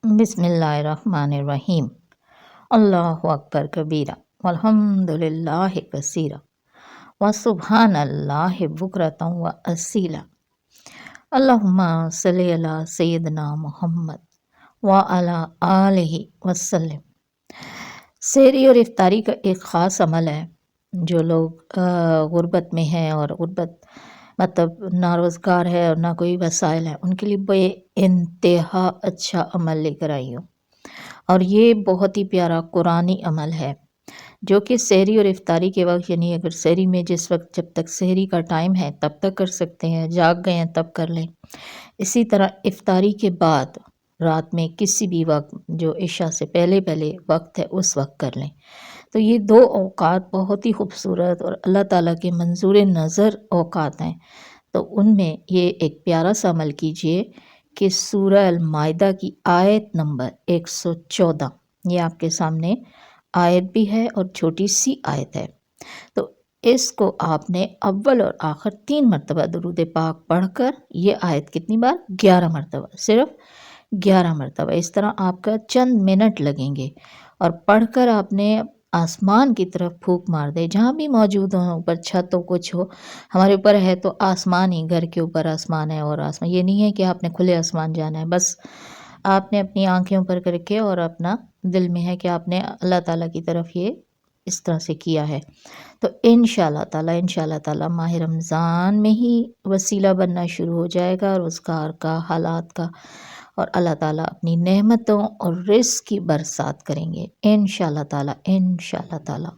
بسم اللہ الرحمن الرحیم۔ اللہ اکبر کبیرہ والحمدللہ کثیرہ وسبحان اللہ بکرۃ واصیلا۔ اللہم صلی علی سیدنا محمد وعلی آلہ وسلم۔ سحری اور افطاری کا ایک خاص عمل ہے جو لوگ غربت میں ہیں اور غربت مطلب نہ روزگار ہے اور نہ کوئی وسائل ہے، ان کے لیے بے انتہا اچھا عمل لے کر آئی ہوں، اور یہ بہت ہی پیارا قرآنی عمل ہے جو کہ سحری اور افطاری کے وقت، یعنی اگر سحری میں جس وقت جب تک سحری کا ٹائم ہے تب تک کر سکتے ہیں، جاگ گئے ہیں تب کر لیں، اسی طرح افطاری کے بعد رات میں کسی بھی وقت جو عشاء سے پہلے وقت ہے اس وقت کر لیں۔ تو یہ دو اوقات بہت ہی خوبصورت اور اللہ تعالیٰ کے منظور نظر اوقات ہیں، تو ان میں یہ ایک پیارا سا عمل کیجئے کہ سورہ المائدہ کی آیت نمبر 114، یہ آپ کے سامنے آیت بھی ہے اور چھوٹی سی آیت ہے، تو اس کو آپ نے اول اور آخر 3 مرتبہ درود پاک پڑھ کر، یہ آیت کتنی بار؟ 11 مرتبہ، صرف 11 مرتبہ، اس طرح آپ کا چند منٹ لگیں گے، اور پڑھ کر آپ نے آسمان کی طرف پھونک مار دے، جہاں بھی موجود ہوں، اوپر چھت ہو کچھ ہو، ہمارے اوپر ہے تو آسمان ہی، گھر کے اوپر آسمان ہے، اور آسمان یہ نہیں ہے کہ آپ نے کھلے آسمان جانا ہے، بس آپ نے اپنی آنکھیں اوپر کر کے اور اپنا دل میں ہے کہ آپ نے اللہ تعالیٰ کی طرف یہ اس طرح سے کیا ہے، تو انشاءاللہ تعالیٰ ماہ رمضان میں ہی وسیلہ بننا شروع ہو جائے گا روزگار کا، حالات کا، اور اللہ تعالیٰ اپنی نعمتوں اور رزق کی برسات کریں گے انشاءاللہ تعالیٰ۔